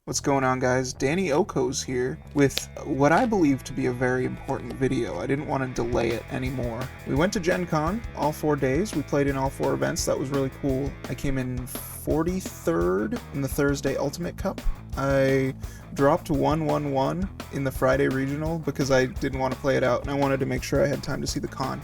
What's going on, guys? Danny Oko's here with what I believe to be a very important video. I didn't want to delay it anymore. We went to GenCon all 4 days. We played in all 4 events. That was really cool. I came in 43rd in the Thursday Ultimate Cup. I dropped 1-1-1 in the Friday Regional because I didn't want to play it out and I wanted to make sure I had time to see the con.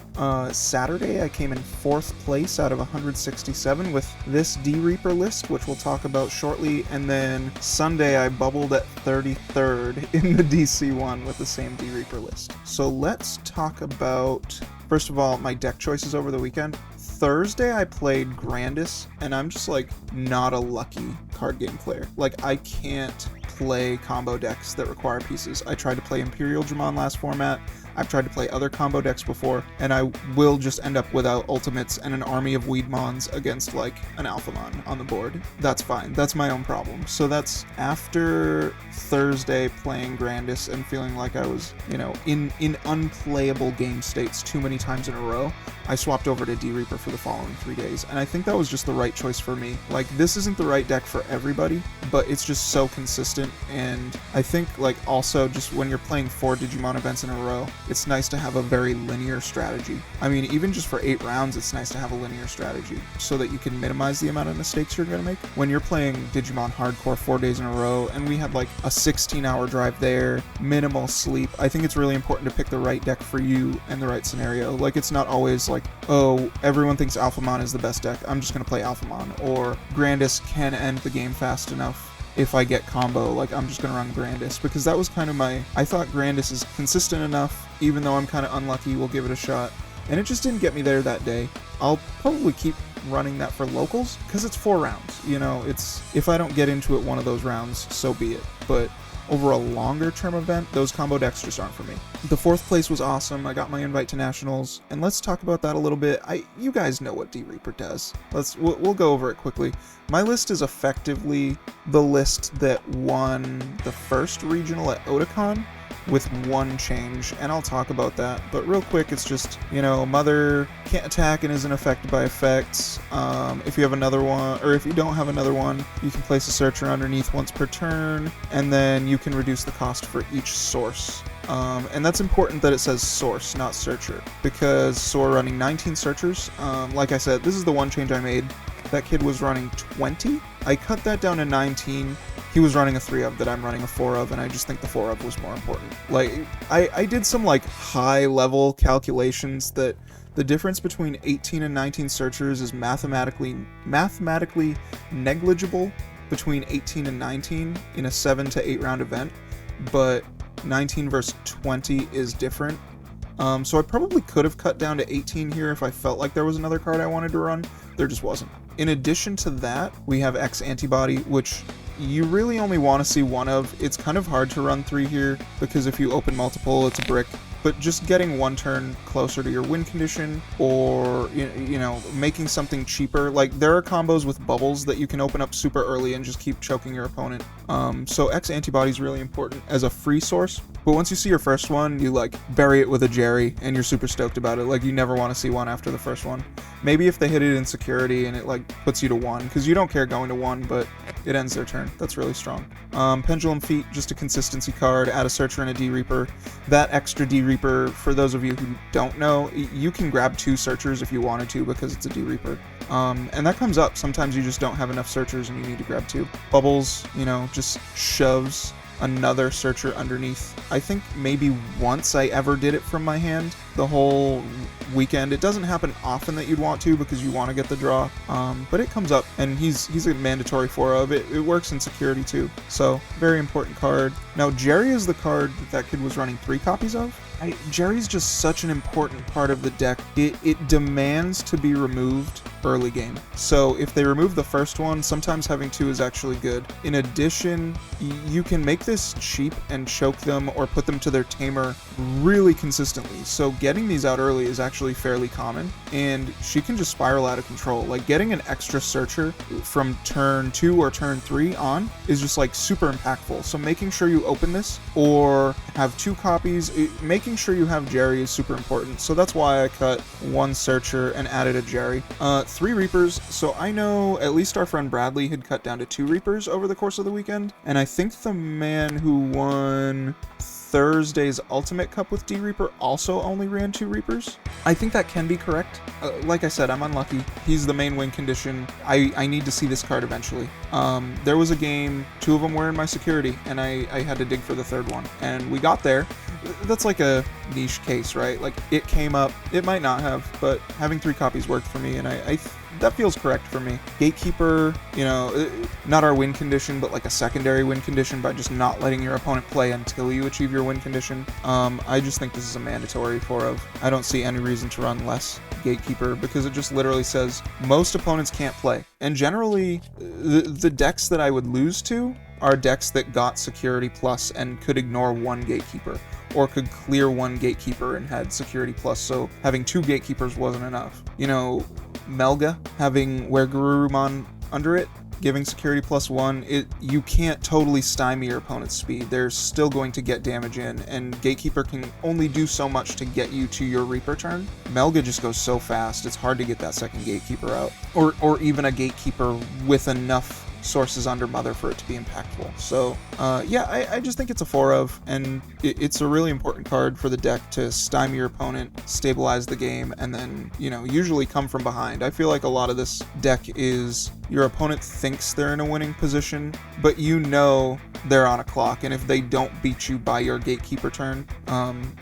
Saturday I came in 4th place out of 167 with this D-Reaper list, which we'll talk about shortly, and then Sunday I bubbled at 33rd in the DC1 with the same D-Reaper list. So let's talk about, first of all, my deck choices over the weekend. Thursday I played Grandis, and I'm just like not a lucky card game player. Like, I can't play combo decks that require pieces. I tried to play Imperial Digimon last format. I've tried to play other combo decks before, and I will just end up without ultimates and an army of Weedmons against like an Alphamon on the board. That's fine. That's my own problem. So that's after Thursday playing Grandis and feeling like I was, in unplayable game states too many times in a row. I swapped over to D-Reaper for the following 3 days, and I think that was just the right choice for me. Like, this isn't the right deck for everybody, but it's just so consistent, and I think, like, also just when you're playing 4 Digimon events in a row, it's nice to have a very linear strategy. I mean, even just for 8 rounds, it's nice to have a linear strategy so that you can minimize the amount of mistakes you're gonna make. When you're playing Digimon Hardcore 4 days in a row, and we had like a 16-hour drive there, minimal sleep, I think it's really important to pick the right deck for you and the right scenario. Like, it's not always like, oh, everyone thinks Alphamon is the best deck, I'm just gonna play Alphamon, or Grandis can end the game fast enough if I get combo, like I'm just gonna run Grandis, because that was kind of I thought Grandis is consistent enough, even though I'm kind of unlucky, we'll give it a shot, and it just didn't get me there that day. I'll probably keep running that for locals, because it's 4 rounds, it's, if I don't get into it one of those rounds, so be it, but over a longer term event, those combo decks just aren't for me. The 4th place was awesome. I got my invite to nationals, and let's talk about that a little bit. You guys know what D-Reaper does. We'll go over it quickly. My list is effectively the list that won the first regional at Otakon, with 1 change, and I'll talk about that, but real quick, it's just, Mother can't attack and isn't affected by effects. If you have another one, or if you don't have another one, you can place a searcher underneath once per turn, and then you can reduce the cost for each source. And that's important that it says source, not searcher, because so we're running 19 searchers. Like I said, this is the 1 change I made. That kid was running 20. I cut that down to 19. He was running a 3 of that I'm running a 4 of, and I just think the 4 of was more important. Like, I did some like high level calculations that the difference between 18 and 19 searchers is mathematically negligible between 18 and 19 in a 7 to 8 round event, but 19 versus 20 is different. So I probably could have cut down to 18 here if I felt like there was another card I wanted to run. There just wasn't. In addition to that, we have X Antibody, which you really only want to see 1 of. It's kind of hard to run 3 here, because if you open multiple, it's a brick. But just getting 1 turn closer to your win condition, or, making something cheaper. Like, there are combos with bubbles that you can open up super early and just keep choking your opponent. So X Antibody is really important as a free source. But once you see your first one, you, like, bury it with a Jerry, and you're super stoked about it. Like, you never want to see 1 after the first one. Maybe if they hit it in security and it, like, puts you to 1, because you don't care going to 1, but it ends their turn. That's really strong. Pendulum Feet, just a consistency card. Add a Searcher and a D-Reaper. That extra D-Reaper, for those of you who don't know, you can grab 2 Searchers if you wanted to, because it's a D-Reaper. And that comes up. Sometimes you just don't have enough Searchers and you need to grab 2. Bubbles, just shoves another Searcher underneath. I think maybe once I ever did it from my hand the whole weekend. It doesn't happen often that you'd want to, because you want to get the draw, but it comes up, and he's a mandatory 4 of. It works in security too, so very important card. Now Jerry is the card that kid was running 3 copies of. Jerry's just such an important part of the deck. It demands to be removed early game. So if they remove the first one, sometimes having 2 is actually good. In addition, you can make this cheap and choke them or put them to their tamer really consistently. So getting these out early is actually fairly common, and she can just spiral out of control. Like, getting an extra searcher from turn 2 or turn 3 on is just like super impactful. So making sure you open this or have 2 copies, making making sure you have Jerry is super important, so that's why I cut 1 Searcher and added a Jerry. 3 Reapers, so I know at least our friend Bradley had cut down to 2 Reapers over the course of the weekend, and I think the man who won Thursday's Ultimate Cup with D-Reaper also only ran 2 Reapers. I think that can be correct. Like I said, I'm unlucky. He's the main win condition. I need to see this card eventually. There was a game, 2 of them were in my security, and I had to dig for the 3rd one. And we got there. That's like a niche case, right? Like, it came up. It might not have, but having 3 copies worked for me, and that feels correct for me. Gatekeeper, you know, not our win condition, but like a secondary win condition by just not letting your opponent play until you achieve your win condition. I just think this is a mandatory 4 of. I don't see any reason to run less Gatekeeper because it just literally says most opponents can't play. And generally, the decks that I would lose to are decks that got Security Plus and could ignore 1 Gatekeeper, or could clear 1 Gatekeeper and had Security Plus, so having 2 Gatekeepers wasn't enough. You know, Melga having Wergurumon under it, giving Security Plus 1, you can't totally stymie your opponent's speed. They're still going to get damage in, and Gatekeeper can only do so much to get you to your Reaper turn. Melga just goes so fast, it's hard to get that second Gatekeeper out. Or even a Gatekeeper with enough sources under Mother for it to be impactful. So yeah, I just think it's a 4 of, and it's a really important card for the deck to stymie your opponent, stabilize the game, and then, you know, usually come from behind. I feel like a lot of this deck is your opponent thinks they're in a winning position, but you know they're on a clock, and if they don't beat you by your Gatekeeper turn,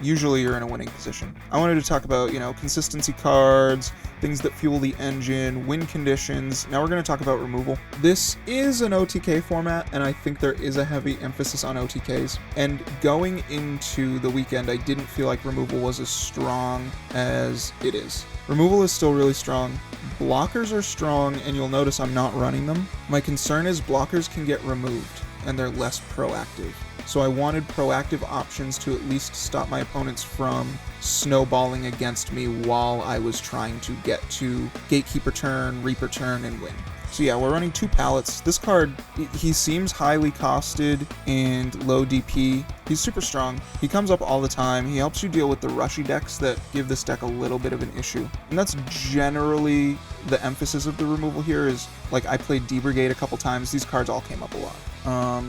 usually you're in a winning position. I wanted to talk about, you know, consistency cards, things that fuel the engine, win conditions. Now we're going to talk about removal. This is an OTK format, and I think there is a heavy emphasis on OTKs. And going into the weekend, I didn't feel like removal was as strong as it is. Removal is still really strong. Blockers are strong, and you'll notice I'm not running them. My concern is blockers can get removed, and they're less proactive. So I wanted proactive options to at least stop my opponents from snowballing against me while I was trying to get to Gatekeeper turn, Reaper turn, and win. So yeah, we're running 2 pallets. This card, he seems highly costed and low DP. He's super strong. He comes up all the time. He helps you deal with the rushy decks that give this deck a little bit of an issue. And that's generally the emphasis of the removal here is, like, I played D-Brigade a couple times. These cards all came up a lot.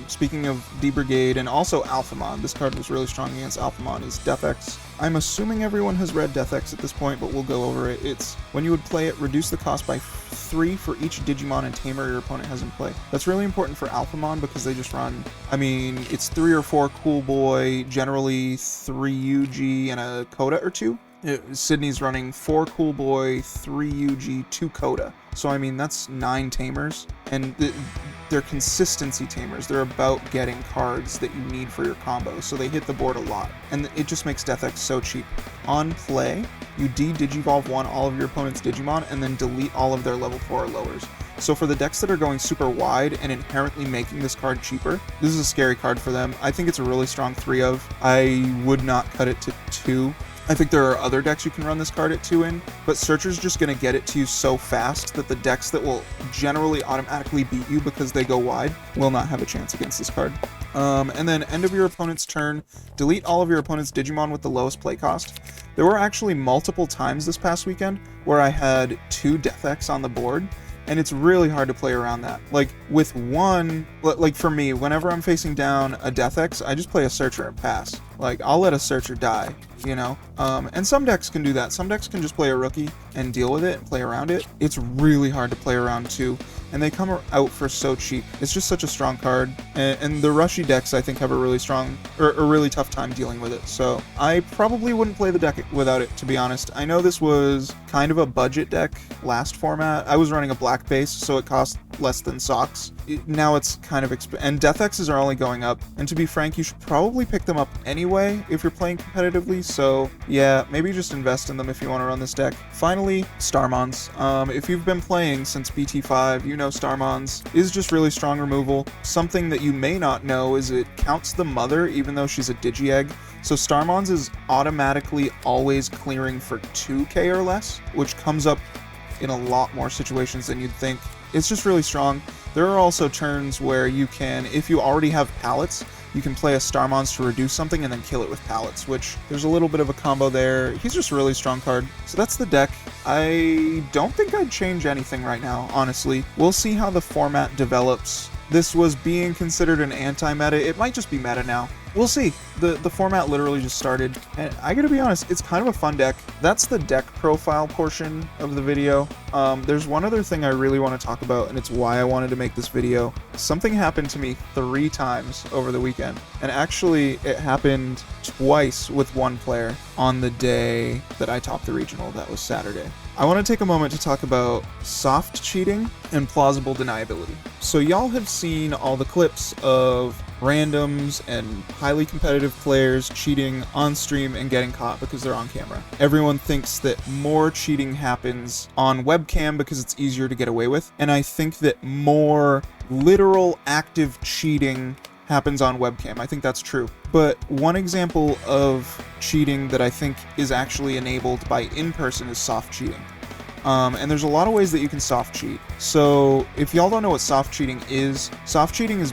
Speaking of D-Brigade and also Alphamon, this card was really strong against Alphamon, is Death X. I'm assuming everyone has read Death X at this point, but we'll go over it. It's when you would play it, reduce the cost by 3 for each Digimon and Tamer your opponent has in play. That's really important for Alphamon because they just run, I mean, it's 3 or 4 Cool Boy, generally 3 UG and a Coda or 2. Sydney's running 4 Cool Boy, 3 UG, 2 Coda. So I mean, that's 9 Tamers, and they're consistency Tamers. They're about getting cards that you need for your combo, so they hit the board a lot. And it just makes Death X so cheap. On play, you de-Digivolve 1 all of your opponent's Digimon, and then delete all of their level 4 or lowers. So for the decks that are going super wide and inherently making this card cheaper, this is a scary card for them. I think it's a really strong 3 of. I would not cut it to 2. I think there are other decks you can run this card at 2 in, but Searcher's just going to get it to you so fast that the decks that will generally automatically beat you because they go wide will not have a chance against this card. And then end of your opponent's turn, delete all of your opponent's Digimon with the lowest play cost. There were actually multiple times this past weekend where I had 2 Death X on the board, and it's really hard to play around that. Like, with 1, like for me, whenever I'm facing down a Death X, I just play a Searcher and pass. Like, I'll let a Searcher die, you know? And some decks can do that. Some decks can just play a Rookie and deal with it and play around it. It's really hard to play around too, and they come out for so cheap. It's just such a strong card, and the rushy decks I think have a really strong, or a really tough time dealing with it. So I probably wouldn't play the deck without it, to be honest. I know this was kind of a budget deck last format. I was running a black base, so it cost less than Socks. Now it's kind of and Death X's are only going up, and to be frank, you should probably pick them up anyway if you're playing competitively. So yeah, maybe just invest in them if you want to run this deck. Finally, Starmons. If you've been playing since BT5, you know Starmons is just really strong removal. Something that you may not know is it counts the mother even though she's a Digi-Egg. So Starmons is automatically always clearing for 2k or less, which comes up in a lot more situations than you'd think. It's just really strong. There are also turns where you can, if you already have pallets, you can play a Star Monster to reduce something and then kill it with pallets, which there's a little bit of a combo there. He's just a really strong card. So that's the deck. I don't think I'd change anything right now, honestly. We'll see how the format develops. This was being considered an anti-meta. It might just be meta now. We'll see. The format literally just started, and I gotta be honest, it's kind of a fun deck. That's the deck profile portion of the video. There's one other thing I really want to talk about, and it's why I wanted to make this video. Something happened to me 3 times over the weekend, and actually it happened twice with one player on the day that I topped the regional. That was Saturday. I want to take a moment to talk about soft cheating and plausible deniability. So y'all have seen all the clips of randoms and highly competitive players cheating on stream and getting caught because they're on camera. Everyone thinks that more cheating happens on webcam because it's easier to get away with, and I think that more literal active cheating happens on webcam. I think that's true. But one example of cheating that I think is actually enabled by in-person is soft cheating. And there's a lot of ways that you can soft cheat. So if y'all don't know what soft cheating is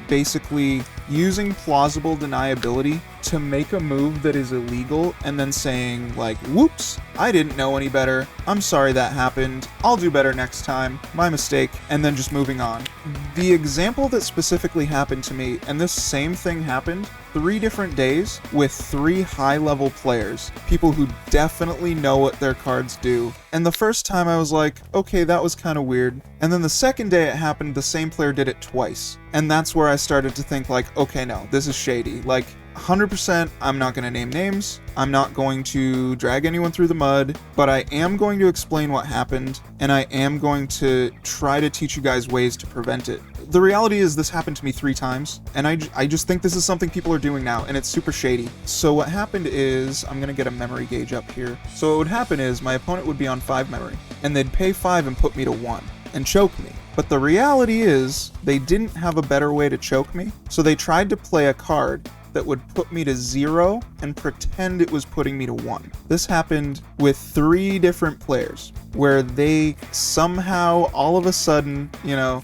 basically using plausible deniability to make a move that is illegal and then saying like, whoops, I didn't know any better. I'm sorry that happened. I'll do better next time. My mistake. And then just moving on. The example that specifically happened to me, and this same thing happened 3 different days with 3 high-level players, people who definitely know what their cards do. And the first time I was like, okay, that was kind of weird. And then the second day it happened, the same player did it twice. And that's where I started to think like, okay, no, this is shady. Like, 100%, I'm not going to name names. I'm not going to drag anyone through the mud, but I am going to explain what happened, and I am going to try to teach you guys ways to prevent it. The reality is this happened to me 3 times, and I just think this is something people are doing now, and it's super shady. So what happened is, I'm going to get a memory gauge up here. So what would happen is, my opponent would be on 5 memory, and they'd pay 5 and put me to 1, and choke me. But the reality is, they didn't have a better way to choke me, so they tried to play a card that would put me to 0 and pretend it was putting me to 1. This happened with 3 different players, where they somehow, all of a sudden, you know,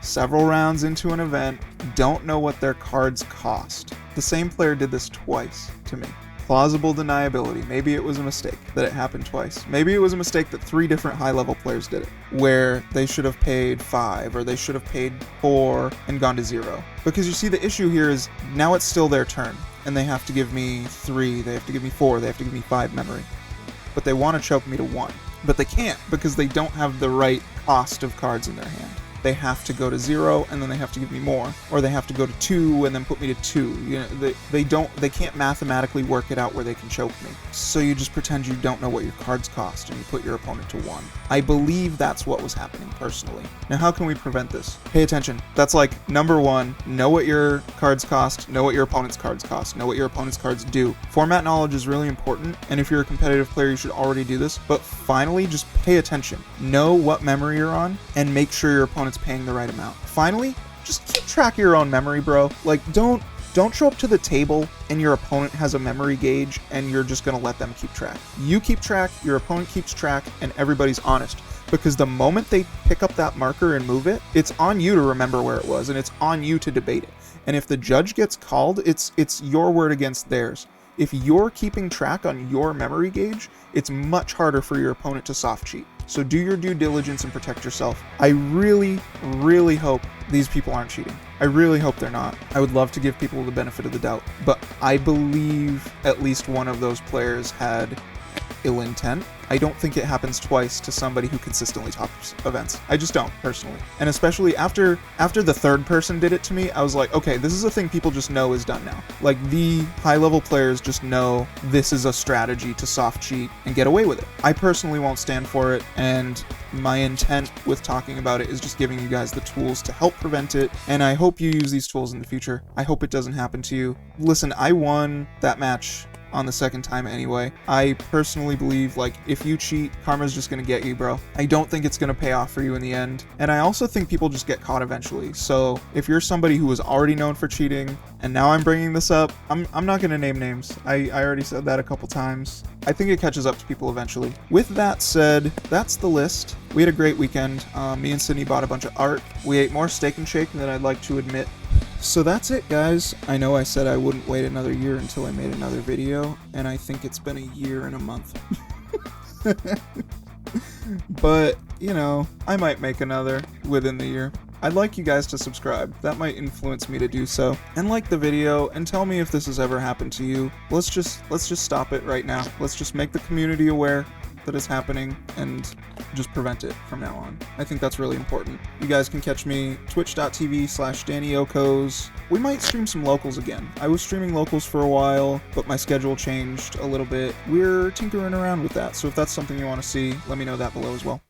several rounds into an event, don't know what their cards cost. The same player did this twice to me. Plausible deniability. Maybe it was a mistake that it happened twice. Maybe it was a mistake that 3 different high-level players did it, where they should have paid 5 or they should have paid 4 and gone to 0. Because you see, the issue here is now it's still their turn, and they have to give me 3, they have to give me 4, they have to give me 5 memory. But they want to choke me to 1. But they can't because they don't have the right cost of cards in their hand. They have to go to 0 and then they have to give me more, or they have to go to 2 and then put me to 2. You know, they can't mathematically work it out where they can choke me. So you just pretend you don't know what your cards cost and you put your opponent to 1. I believe that's what was happening personally. Now, how can we prevent this? Pay attention. That's like number 1, know what your cards cost, know what your opponent's cards cost, know what your opponent's cards do. Format knowledge is really important, and if you're a competitive player, you should already do this, but finally, just pay attention. Know what memory you're on and make sure your opponent's paying the right amount. Finally, just keep track of your own memory, bro. Like, don't show up to the table and your opponent has a memory gauge and you're just gonna let them keep track. You keep track, your opponent keeps track, and everybody's honest. Because the moment they pick up that marker and move it, it's on you to remember where it was, and it's on you to debate it. And if the judge gets called, it's your word against theirs. If you're keeping track on your memory gauge, it's much harder for your opponent to soft cheat. So do your due diligence and protect yourself. I really, really hope these people aren't cheating. I really hope they're not. I would love to give people the benefit of the doubt, but I believe at least one of those players had ill intent. I don't think it happens twice to somebody who consistently tops events. I just don't, personally. And especially after the third person did it to me, I was like, okay, this is a thing people just know is done now. Like, the high-level players just know this is a strategy to soft cheat and get away with it. I personally won't stand for it, and my intent with talking about it is just giving you guys the tools to help prevent it, and I hope you use these tools in the future. I hope it doesn't happen to you. Listen, I won that match on the second time anyway. I personally believe, like, if you cheat, karma's just gonna get you, bro. I don't think it's gonna pay off for you in the end. And I also think people just get caught eventually. So if you're somebody who was already known for cheating, and now I'm bringing this up, I'm not gonna name names. I already said that a couple times. I think it catches up to people eventually. With that said, that's the list. We had a great weekend. Me and Sydney bought a bunch of art. We ate more Steak and Shake than I'd like to admit. So that's it, guys. I know I said I wouldn't wait another year until I made another video, and I think it's been a year and a month. But, you know, I might make another within the year. I'd like you guys to subscribe. That might influence me to do so. And like the video, and tell me if this has ever happened to you. Let's just stop it right now. Let's just make the community aware that it's happening and just prevent it from now on. I think that's really important. You guys can catch me twitch.tv/DannyOkos. We might stream some locals again. I was streaming locals for a while, but my schedule changed a little bit. We're tinkering around with that, so if that's something you want to see, let me know that below as well.